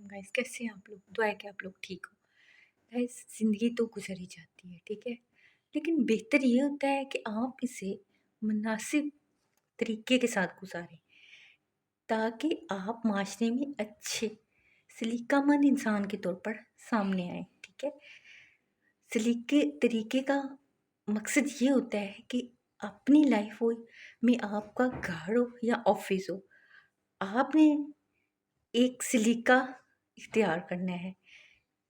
Guys, कैसे हैं आप लोग? दुआ है कि आप लोग ठीक हो। गाइस, ज़िंदगी तो गुज़र ही जाती है, ठीक है? लेकिन बेहतर ये होता है कि आप इसे मुनासिब तरीके के साथ गुज़ारें, ताकि आप माशरे में अच्छे, सलीकामंद इंसान के तौर पर सामने आएँ, ठीक है? सलीके तरीके का मकसद ये होता है कि अपनी लाइफ़ हो में आपका घर हो या ऑफ़िस हो, आपने एक सलीका इख्तियार करना है।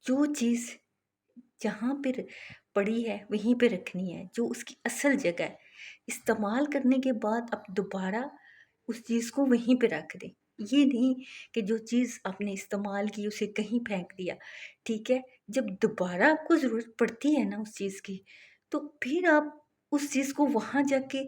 जो चीज़ जहाँ पे पड़ी है वहीं पे रखनी है, जो उसकी असल जगह है। इस्तेमाल करने के बाद आप दोबारा उस चीज़ को वहीं पे रख दें। ये नहीं कि जो चीज़ आपने इस्तेमाल की उसे कहीं फेंक दिया, ठीक है? जब दोबारा आपको ज़रूरत पड़ती है ना उस चीज़ की, तो फिर आप उस चीज़ को वहाँ जाके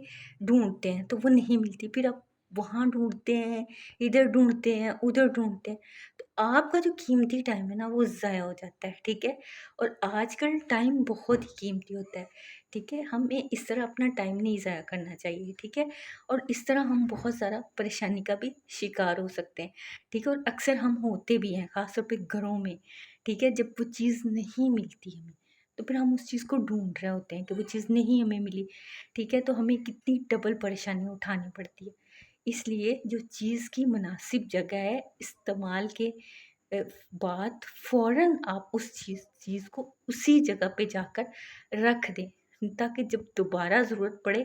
ढूँढते हैं, तो वो नहीं मिलती। फिर आप वहाँ ढूँढते हैं, इधर ढूँढते हैं, उधर ढूँढते हैं। तो आपका जो कीमती टाइम है ना वो ज़ाया हो जाता है, ठीक है? और आजकल टाइम बहुत ही कीमती होता है, ठीक है? हमें इस तरह अपना टाइम नहीं ज़ाया करना चाहिए, ठीक है? और इस तरह हम बहुत ज़्यादा परेशानी का भी शिकार हो सकते हैं, ठीक है? और अक्सर हम होते भी हैं, ख़ास तौर पे घरों में, ठीक है? जब वो चीज़ नहीं मिलती हमें, तो फिर हम उस चीज़ को ढूँढ रहे होते हैं कि वो चीज़ नहीं हमें मिली, ठीक है? तो हमें कितनी डबल परेशानी उठानी पड़ती है। इसलिए जो चीज़ की मुनासिब जगह है, इस्तेमाल के अ, बाद फ़ौरन आप उस चीज़ को उसी जगह पे जाकर रख दें, ताकि जब दोबारा ज़रूरत पड़े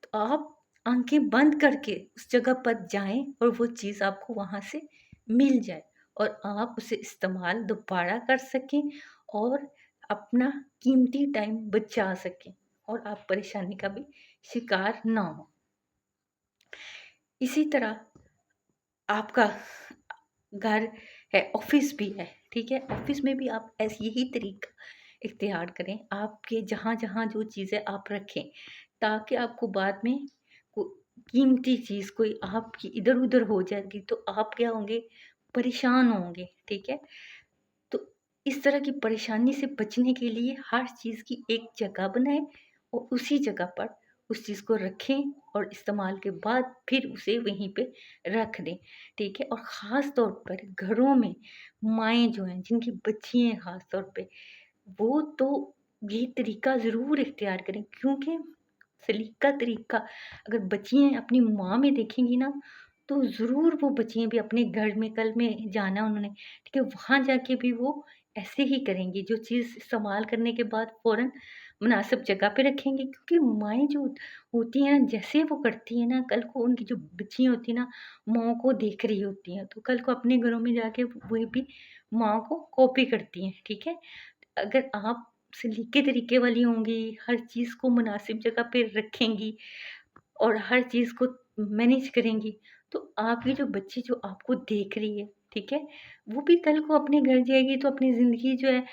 तो आप आँखें बंद करके उस जगह पर जाएँ और वो चीज़ आपको वहाँ से मिल जाए और आप उसे इस्तेमाल दोबारा कर सकें और अपना कीमती टाइम बचा सकें और आप परेशानी का भी शिकार ना हों। इसी तरह आपका घर है, ऑफ़िस भी है, ठीक है? ऑफ़िस में भी आप ऐसे यही तरीका इख्तियार करें, आपके जहाँ-जहाँ जो चीज़ें आप रखें, ताकि आपको बाद में को कीमती चीज़ कोई आपकी इधर-उधर हो जाएगी, तो आप क्या होंगे, परेशान होंगे, ठीक है? तो इस तरह की परेशानी से बचने के लिए हर चीज़ की एक जगह बनाएँ और उसी जगह पर उस चीज़ को रखें और इस्तेमाल के बाद फिर उसे वहीं पे रख दें, ठीक है? और ख़ास तौर पर घरों में माएँ जो हैं, जिनकी बच्ची हैं ख़ास तौर पे, वो तो ये तरीका ज़रूर इख्तियार करें, क्योंकि सलीका तरीका अगर बच्चियाँ अपनी माँ में देखेंगी ना, तो ज़रूर वो बच्चियाँ भी अपने घर में कल में जाना उन्होंने, ठीक है? वहाँ जाके भी वो ऐसे ही करेंगी, जो चीज़ इस्तेमाल करने के बाद फ़ौरन मुनासिब जगह पे रखेंगी, क्योंकि माएँ जो होती हैं ना, जैसे वो करती हैं ना, कल को उनकी जो बच्चियाँ होती हैं ना, माँ को देख रही होती हैं, तो कल को अपने घरों में जाके वो भी माँ को कॉपी करती हैं, ठीक है? अगर आप सलीके तरीके वाली होंगी, हर चीज़ को मुनासिब जगह पे रखेंगी और हर चीज़ को मैनेज करेंगी, तो आपकी जो बच्ची जो आपको देख रही है, ठीक है? वो भी कल को अपने घर जाएगी तो अपनी ज़िंदगी जो है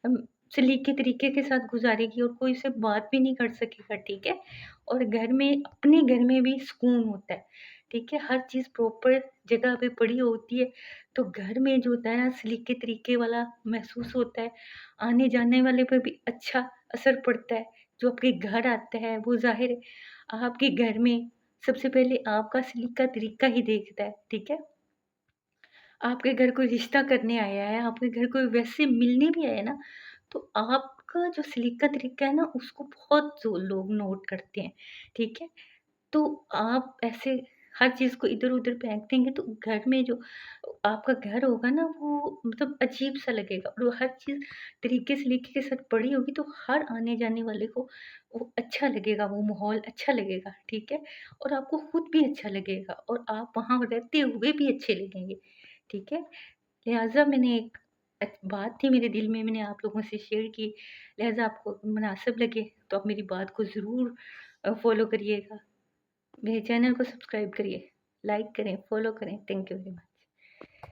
अम, सलीके तरीके के साथ गुज़ारेगी और कोई उससे बात भी नहीं कर सकेगा, ठीक है? और घर में अपने घर में भी सुकून होता है, ठीक है? हर चीज़ प्रॉपर जगह पे पड़ी होती है, तो घर में जो होता है ना सलीके तरीके वाला महसूस होता है, आने-जाने वाले पे भी अच्छा असर पड़ता है। जो आपके घर आता है वो ज़ाहिर है आपके घर में सबसे पहले आपका सलीका तरीका ही देखता है, ठीक है? आपके घर कोई रिश्ता करने आया है, आपके घर कोई वैसे मिलने भी आया है ना, तो आपका जो सलीका तरीका है ना उसको बहुत जो लोग नोट करते हैं, ठीक है? तो आप ऐसे हर चीज़ को इधर-उधर फेंक देंगे तो घर में जो आपका घर होगा ना वो मतलब अजीब-सा लगेगा और वो हर चीज़ तरीके से लेके के साथ पड़ी होगी तो हर आने-जाने वाले को वो अच्छा लगेगा, वो माहौल अच्छा लगेगा, ठीक है? और आपको खुद भी अच्छा लगेगा और आप वहाँ रहते हुए भी अच्छे लगेंगे, ठीक है? लिहाज़ा मैंने एक बात थी मेरे दिल में, मैंने आप लोगों से शेयर की, लिहाज़ा आपको मुनासिब लगे तो आप मेरी बात को ज़रूर फ़ॉलो करिएगा। मेरे चैनल को सब्सक्राइब करिए, लाइक करें, फॉलो करें। Thank you very much.